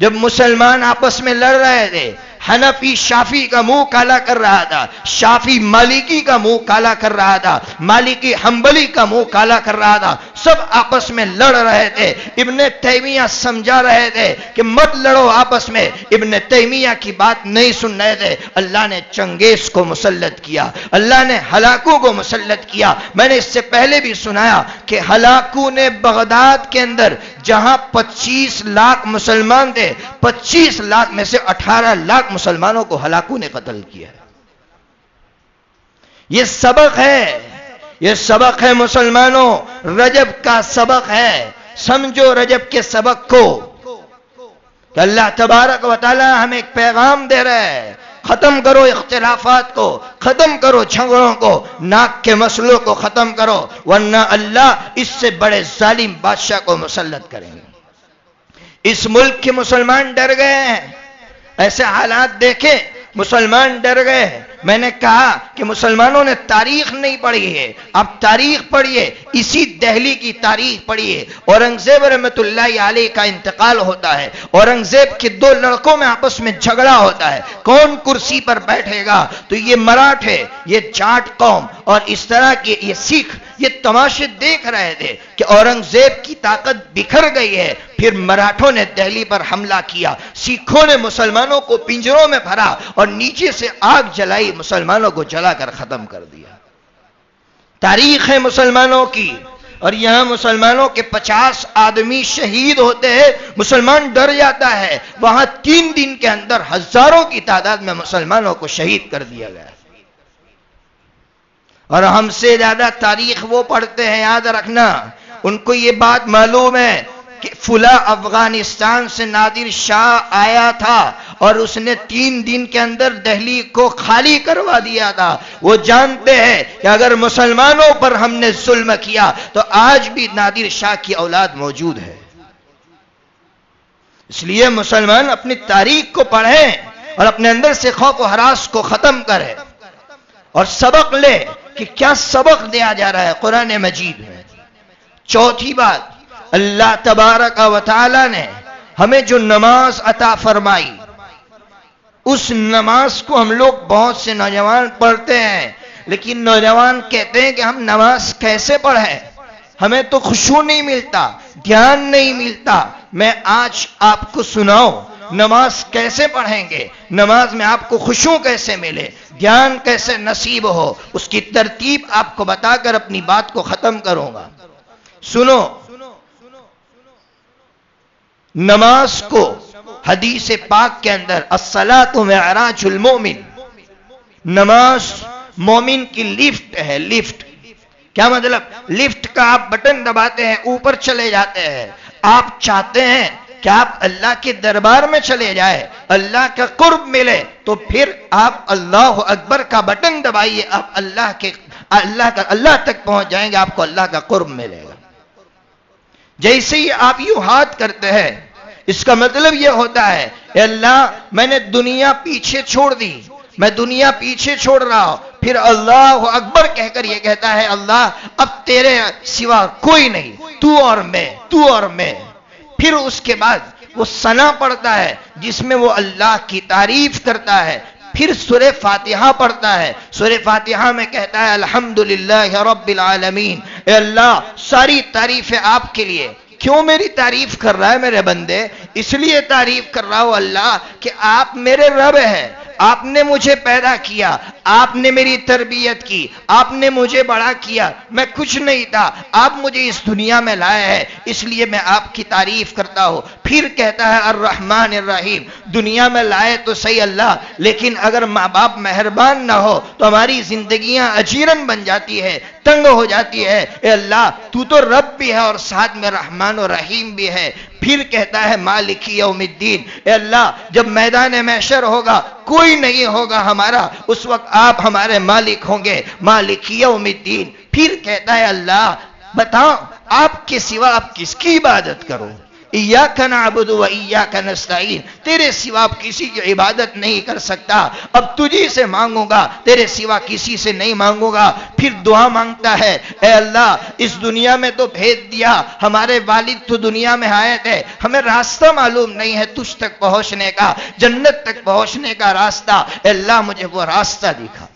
Speaker 3: جب مسلمان آپس میں لڑ رہے تھے، حنفی شافی کا منہ کالا کر رہا تھا، شافی مالکی کا منہ کالا کر رہا تھا، مالکی حنبلی کا منہ کالا کر رہا تھا، سب آپس میں لڑ رہے تھے۔ ابن تیمیہ سمجھا رہے تھے کہ مت لڑو آپس میں، ابن تیمیہ کی بات نہیں سن رہے تھے۔ اللہ نے چنگیز کو مسلط کیا، اللہ نے ہلاکو کو مسلط کیا۔ میں نے اس سے پہلے بھی سنایا کہ ہلاکو نے بغداد کے اندر جہاں 25 لاکھ مسلمان تھے، 25 لاکھ میں سے 18 لاکھ مسلمانوں کو ہلاکو نے قتل کیا۔ یہ سبق ہے، یہ سبق ہے مسلمانوں، رجب کا سبق ہے۔ سمجھو رجب کے سبق کو کہ اللہ تبارک و تعالی ہمیں ایک پیغام دے رہے ہیں، ختم کرو اختلافات کو، ختم کرو جھگڑوں کو، ناک کے مسئلوں کو ختم کرو، ورنہ اللہ اس سے بڑے ظالم بادشاہ کو مسلط کریں گے۔ اس ملک کے مسلمان ڈر گئے ہیں، ایسے حالات دیکھیں، مسلمان ڈر گئے ہیں۔ میں نے کہا کہ مسلمانوں نے تاریخ نہیں پڑھی ہے، اب تاریخ پڑھیے، اسی دہلی کی تاریخ پڑھیے۔ اورنگزیب رحمت اللہ علیہ کا انتقال ہوتا ہے، اورنگزیب کے 2 لڑکوں میں آپس میں جھگڑا ہوتا ہے، کون کرسی پر بیٹھے گا؟ تو یہ مراٹھے، یہ جاٹ قوم اور اس طرح کے یہ سکھ یہ تماشے دیکھ رہے تھے کہ اورنگزیب کی طاقت بکھر گئی ہے۔ پھر مراٹھوں نے دہلی پر حملہ کیا، سکھوں نے مسلمانوں کو پنجروں میں بھرا اور نیچے سے آگ جلائی، مسلمانوں کو جلا کر ختم کر دیا۔ تاریخ ہے مسلمانوں کی، اور یہاں مسلمانوں کے 50 آدمی شہید ہوتے ہیں، مسلمان ڈر جاتا ہے۔ وہاں 3 دن کے اندر ہزاروں کی تعداد میں مسلمانوں کو شہید کر دیا گیا۔ اور ہم سے زیادہ تاریخ وہ پڑھتے ہیں، یاد رکھنا، ان کو یہ بات معلوم ہے کہ فلاں افغانستان سے نادر شاہ آیا تھا اور اس نے 3 دن کے اندر دہلی کو خالی کروا دیا تھا۔ وہ جانتے ہیں کہ اگر مسلمانوں پر ہم نے ظلم کیا تو آج بھی نادر شاہ کی اولاد موجود ہے۔ اس لیے مسلمان اپنی تاریخ کو پڑھیں اور اپنے اندر سے خوف و ہراس کو ختم کریں اور سبق لے کہ کیا سبق دیا جا رہا ہے قرآن مجید میں۔ چوتھی بات، اللہ تبارک و تعالی نے ہمیں جو نماز عطا فرمائی، اس نماز کو ہم لوگ بہت سے نوجوان پڑھتے ہیں، لیکن نوجوان کہتے ہیں کہ ہم نماز کیسے پڑھیں، ہمیں تو خشوع نہیں ملتا، دھیان نہیں ملتا۔ میں آج آپ کو سناؤں نماز کیسے پڑھیں گے، نماز میں آپ کو خشوع کیسے ملے، دھیان کیسے نصیب ہو، اس کی ترتیب آپ کو بتا کر اپنی بات کو ختم کروں گا۔ سنو، نماز کو حدیث پاک کے اندر الصلاۃ معراج المومن، نماز مومن کی لفٹ ہے۔ لفٹ کیا مطلب؟ لفٹ کا آپ بٹن دباتے ہیں، اوپر چلے جاتے ہیں۔ آپ چاہتے ہیں کہ آپ اللہ کے دربار میں چلے جائے، اللہ کا قرب ملے، تو پھر آپ اللہ اکبر کا بٹن دبائیے، آپ اللہ تک پہنچ جائیں گے، آپ کو اللہ کا قرب ملے گا۔ جیسے ہی آپ یوں ہاتھ کرتے ہیں، اس کا مطلب یہ ہوتا ہے اے اللہ، میں نے دنیا پیچھے چھوڑ دی، میں دنیا پیچھے چھوڑ رہا ہوں۔ پھر اللہ اکبر کہہ کر یہ کہتا ہے اللہ اب تیرے سوا کوئی نہیں، تو اور میں، تو اور میں۔ پھر اس کے بعد وہ ثنا پڑھتا ہے جس میں وہ اللہ کی تعریف کرتا ہے۔ پھر سورہ فاتحہ پڑھتا ہے، سورہ فاتحہ میں کہتا ہے الحمدللہ رب العالمین، اے اللہ ساری تعریفیں آپ کے لیے۔ کیوں میری تعریف کر رہا ہے میرے بندے؟ اس لیے تعریف کر رہا ہوں اللہ کہ آپ میرے رب ہیں، آپ نے مجھے پیدا کیا، آپ نے میری تربیت کی، آپ نے مجھے بڑا کیا، میں کچھ نہیں تھا، آپ مجھے اس دنیا میں لائے ہیں، اس لیے میں آپ کی تعریف کرتا ہوں۔ پھر کہتا ہے الرحمن الرحیم، دنیا میں لائے تو صحیح اللہ، لیکن اگر ماں باپ مہربان نہ ہو تو ہماری زندگیاں اجیرن بن جاتی ہے، تنگ ہو جاتی ہے۔ اے اللہ تو تو رب بھی ہے اور ساتھ میں رحمان و رحیم بھی ہے۔ پھر کہتا ہے مالک یوم الدین، اے اللہ جب میدان محشر ہوگا کوئی نہیں ہوگا ہمارا، اس وقت آپ ہمارے مالک ہوں گے، مالک یوم الدین۔ پھر کہتا ہے اللہ بتاؤ آپ کے سوا آپ کس کی عبادت کرو؟ ایاک نعبد و ایاک نستعین، تیرے سوا اب کسی کی عبادت نہیں کر سکتا، اب تجھی سے مانگوں گا، تیرے سوا کسی سے نہیں مانگوں گا۔ پھر دعا مانگتا ہے، اے اللہ اس دنیا میں تو بھیج دیا، ہمارے والد تو دنیا میں آئے تھے، ہمیں راستہ معلوم نہیں ہے تجھ تک پہنچنے کا، جنت تک پہنچنے کا راستہ، اے اللہ مجھے وہ راستہ دکھا۔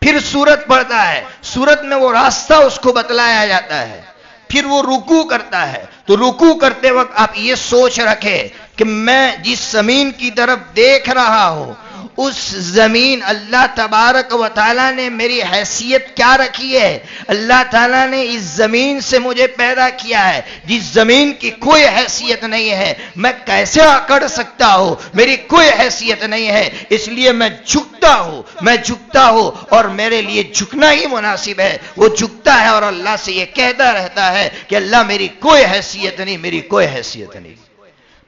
Speaker 3: پھر سورت پڑھتا ہے، سورت میں وہ راستہ اس کو بتلایا جاتا ہے۔ پھر وہ رکوع کرتا ہے، تو رکوع کرتے وقت آپ یہ سوچ رکھے کہ میں جس زمین کی طرف دیکھ رہا ہوں اس زمین اللہ تبارک و تعالیٰ نے میری حیثیت کیا رکھی ہے؟ اللہ تعالیٰ نے اس زمین سے مجھے پیدا کیا ہے جس زمین کی کوئی حیثیت نہیں ہے، میں کیسے اکڑ سکتا ہوں؟ میری کوئی حیثیت نہیں ہے، اس لیے میں جھکتا ہوں اور میرے لیے جھکنا ہی مناسب ہے۔ وہ جھکتا ہے اور اللہ سے یہ کہتا رہتا ہے کہ اللہ میری کوئی حیثیت نہیں، میری کوئی حیثیت نہیں۔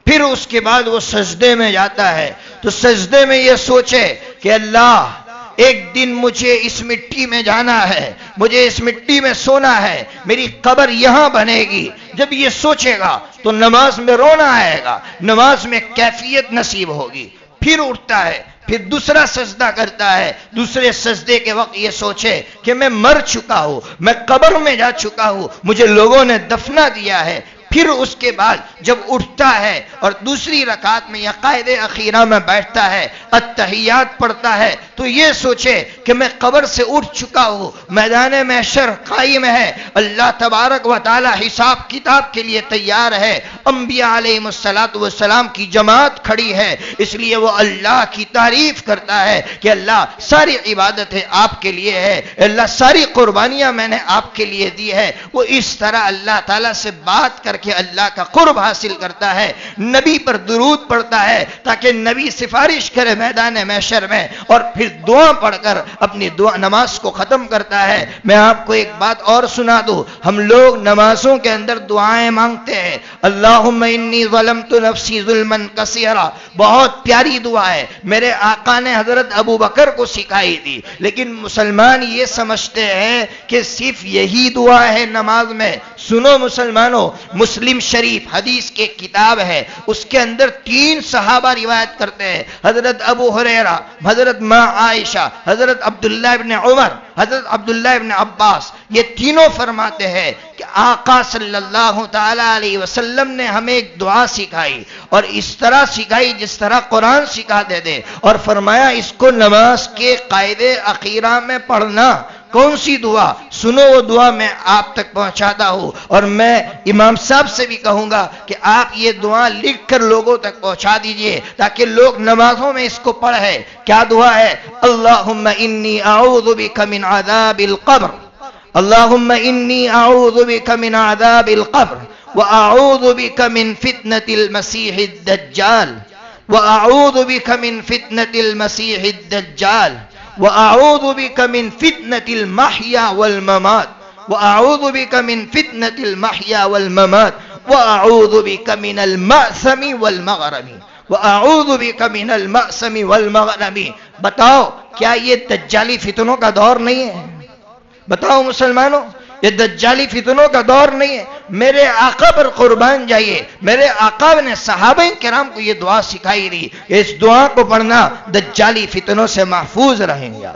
Speaker 3: پھر اس کے بعد وہ سجدے میں جاتا ہے، تو سجدے میں یہ سوچے کہ اللہ ایک دن مجھے اس مٹی میں جانا ہے، مجھے اس مٹی میں سونا ہے، میری قبر یہاں بنے گی۔ جب یہ سوچے گا تو نماز میں رونا آئے گا، نماز میں کیفیت نصیب ہوگی۔ پھر اٹھتا ہے، پھر دوسرا سجدہ کرتا ہے، دوسرے سجدے کے وقت یہ سوچے کہ میں مر چکا ہوں، میں قبر میں جا چکا ہوں، مجھے لوگوں نے دفنا دیا ہے۔ پھر اس کے بعد جب اٹھتا ہے اور دوسری رکعت میں یا قائد اخیرہ میں بیٹھتا ہے، التحیات پڑھتا ہے، تو یہ سوچے کہ میں قبر سے اٹھ چکا ہوں، میدان محشر قائم ہے، اللہ تبارک و تعالی حساب کتاب کے لیے تیار ہے، انبیاء علیہم السلام کی جماعت کھڑی ہے، اس لیے وہ اللہ کی تعریف کرتا ہے کہ اللہ ساری عبادتیں آپ کے لیے ہے، اللہ ساری قربانیاں میں نے آپ کے لیے دی ہے۔ وہ اس طرح اللہ تعالیٰ سے بات کر کہ اللہ کا قرب حاصل کرتا ہے، نبی پر درود پڑھتا ہے تاکہ نبی سفارش کرے میدان محشر میں، اور پھر دعا پڑھ کر اپنی نماز کو ختم کرتا ہے۔ میں آپ کو ایک بات اور سنا دوں، ہم لوگ نمازوں کے اندر دعائیں مانگتے ہیں، اللہم انی ظلمت نفسی ظلما کثیرا، بہت پیاری دعا ہے، میرے آقا نے حضرت ابو بکر کو سکھائی تھی، لیکن مسلمان یہ سمجھتے ہیں کہ صرف یہی دعا ہے نماز میں۔ سنو مسلمانوں، مسلم شریف حدیث کی کتاب ہے، اس کے اندر 3 صحابہ روایت کرتے ہیں، حضرت ابو ہریرہ، حضرت ماں عائشہ، حضرت عبداللہ ابن عمر، حضرت عبداللہ ابن عباس، یہ تینوں فرماتے ہیں کہ آقا صلی اللہ تعالی علیہ وسلم نے ہمیں ایک دعا سکھائی، اور اس طرح سکھائی جس طرح قرآن سکھاتے تھے، اور فرمایا اس کو نماز کے قاعدے اخیرہ میں پڑھنا۔ کون سی دعا؟ سنو وہ دعا میں آپ تک پہنچاتا ہوں، اور میں امام صاحب سے بھی کہوں گا کہ آپ یہ دعا لکھ کر لوگوں تک پہنچا دیجئے تاکہ لوگ نمازوں میں اس کو پڑھیں۔ کیا دعا ہے؟ اللہم انی اعوذ بک من عذاب القبر، اللہم انی اعوذ بک من عذاب القبر، واعوذ بک من فتنة المسیح الدجال، واعوذ بک من فتنة المسیح الدجال، وَأَعُوذُ بِكَ مِنْ فِتْنَةِ الْمَحْيَا وَالْمَمَاتِ، وَأَعُوذُ بِكَ مِنْ فِتْنَةِ الْمَحْيَا وَالْمَمَاتِ، وَأَعُوذُ بِكَ مِنَ الْمَأْثَمِ وَالْمَغْرَمِ، وَأَعُوذُ بِكَ مِنَ الْمَأْثَمِ وَالْمَغْرَمِ۔ بتاؤ کیا یہ دجالی فتنوں کا دور نہیں ہے؟ بتاؤ مسلمانوں، یہ دجالی فتنوں کا دور نہیں ہے؟ میرے آقا پر قربان جائیے، میرے آقا نے صحابہ کرام کو یہ دعا سکھائی تھی کہ اس دعا کو پڑھنا دجالی فتنوں سے محفوظ رہیں گے۔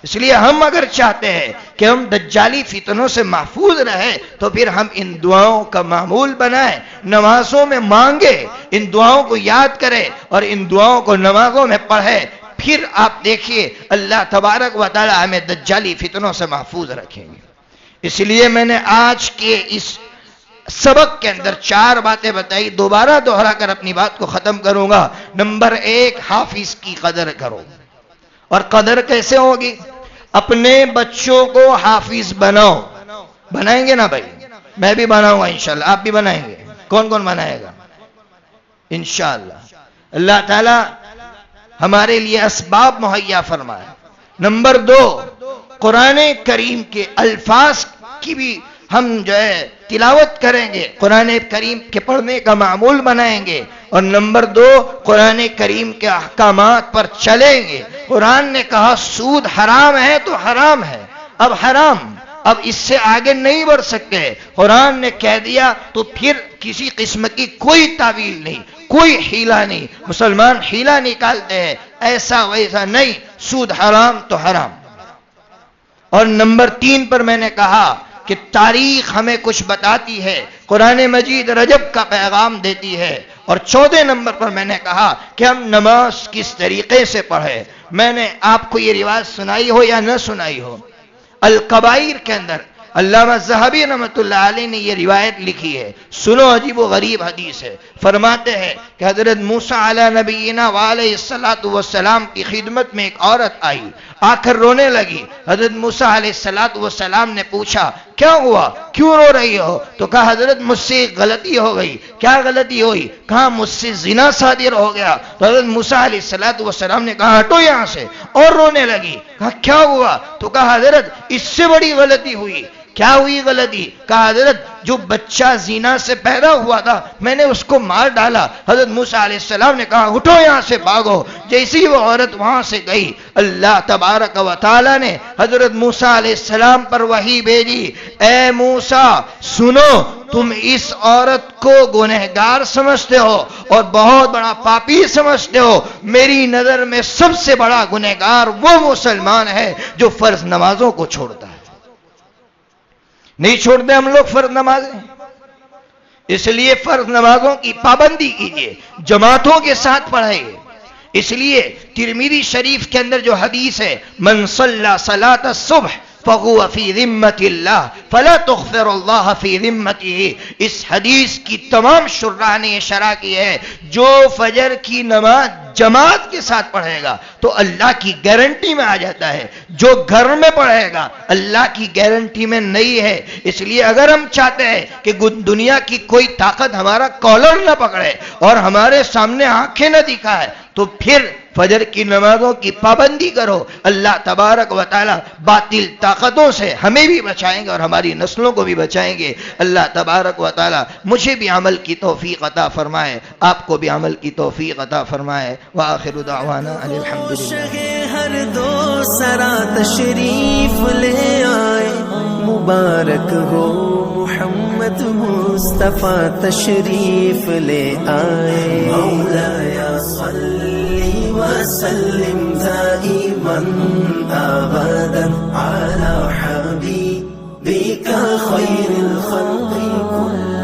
Speaker 3: اس لیے ہم اگر چاہتے ہیں کہ ہم دجالی فتنوں سے محفوظ رہیں تو پھر ہم ان دعاؤں کا معمول بنائیں، نمازوں میں مانگے، ان دعاؤں کو یاد کریں اور ان دعاؤں کو نمازوں میں پڑھیں، پھر آپ دیکھیے اللہ تبارک و تعالی ہمیں دجالی فتنوں سے محفوظ رکھیں گے۔ اس لیے میں نے آج کے اس سبق کے اندر 4 باتیں بتائی، دوبارہ دوہرا کر اپنی بات کو ختم کروں گا۔ نمبر 1، حافظ کی قدر کرو۔ اور قدر کیسے ہوگی؟ اپنے بچوں کو حافظ بناؤ۔ بنائیں گے نا بھائی؟ میں بھی بناؤں گا انشاءاللہ، آپ بھی بنائیں گے؟ کون کون بنائے گا انشاءاللہ؟ اللہ تعالی ہمارے لیے اسباب مہیا فرمائے۔ نمبر 2، قرآن کریم کے الفاظ کی بھی ہم جو ہے تلاوت کریں گے، قرآن کریم کے پڑھنے کا معمول بنائیں گے۔ اور نمبر 2، قرآن کریم کے احکامات پر چلیں گے۔ قرآن نے کہا سود حرام ہے تو حرام ہے، اب حرام، اب اس سے آگے نہیں بڑھ سکتے۔ قرآن نے کہہ دیا تو پھر کسی قسم کی کوئی تعویل نہیں، کوئی حیلہ نہیں۔ مسلمان حیلہ نکالتے ہیں، ایسا ویسا نہیں، سود حرام تو حرام۔ اور نمبر 3 پر میں نے کہا کہ تاریخ ہمیں کچھ بتاتی ہے، قرآن مجید رجب کا پیغام دیتی ہے۔ اور 14 نمبر پر میں نے کہا کہ ہم نماز کس طریقے سے پڑھیں۔ میں نے آپ کو یہ روایت سنائی ہو یا نہ سنائی ہو، الکبائر کے اندر علامہ ذہبی رحمۃ اللہ علیہ نے یہ روایت لکھی ہے، سنو، عجیب و غریب حدیث ہے۔ فرماتے ہیں کہ حضرت موسیٰ علیہ نبینا وعلیہ السلام کی خدمت میں ایک عورت آئی، آ کر رونے لگی۔ حضرت موسیٰ علیہ السلام نے پوچھا کیا ہوا، کیوں رو رہی ہو؟ تو کہا حضرت مجھ سے ایک غلطی ہو گئی۔ کیا غلطی ہوئی؟ کہا مجھ سے زنا صادر ہو گیا۔ تو حضرت موسیٰ علیہ السلام نے کہا ہٹو یہاں سے، اور رونے لگی۔ کہا کیا ہوا؟ تو کہا حضرت اس سے بڑی غلطی ہوئی۔ کیا ہوئی غلطی؟ کہا حضرت جو بچہ زنا سے پیدا ہوا تھا میں نے اس کو مار ڈالا۔ حضرت موسیٰ علیہ السلام نے کہا اٹھو یہاں سے، بھاگو۔ جیسی وہ عورت وہاں سے گئی، اللہ تبارک و تعالی نے حضرت موسیٰ علیہ السلام پر وحی بھیجی، اے موسیٰ سنو، تم اس عورت کو گنہگار سمجھتے ہو اور بہت بڑا پاپی سمجھتے ہو، میری نظر میں سب سے بڑا گنہگار وہ مسلمان ہے جو فرض نمازوں کو چھوڑتا ہے۔ نہیں چھوڑتے ہم لوگ فرض نمازیں، اس لیے فرض نمازوں کی پابندی کیجئے، جماعتوں کے ساتھ پڑھائیے۔ اس لیے ترمذی شریف کے اندر جو حدیث ہے، من صلی صلاۃ الصبح فهو فی ذمۃ اللہ فلا تغفر اللہ فی ذمتہ، اس حدیث کی تمام شراح نے یہ شرح کی ہے، جو فجر کی نماز جماعت کے ساتھ پڑھے گا تو اللہ کی گارنٹی میں آ جاتا ہے، جو گھر میں پڑھے گا اللہ کی گارنٹی میں نہیں ہے۔ اس لیے اگر ہم چاہتے ہیں کہ دنیا کی کوئی طاقت ہمارا کالر نہ پکڑے اور ہمارے سامنے آنکھیں نہ دکھائے تو پھر فجر کی نمازوں کی پابندی کرو۔ اللہ تبارک و تعالی باطل طاقتوں سے ہمیں بھی بچائیں گے اور ہماری نسلوں کو بھی بچائیں گے۔ اللہ تبارک و تعالی مجھے بھی عمل کی توفیق عطا فرمائے، آپ کو بھی عمل کی توفیق عطا فرمائے۔ وآخر دعوانا ان الحمدللہ۔
Speaker 2: ہر دو سرا تشریف لے آئے، مبارک ہو محمد مصطفیٰ تشریف لے آئے۔ مولایا صلی وسلم دائما ابدا علی حبیبک خیر الخلق کل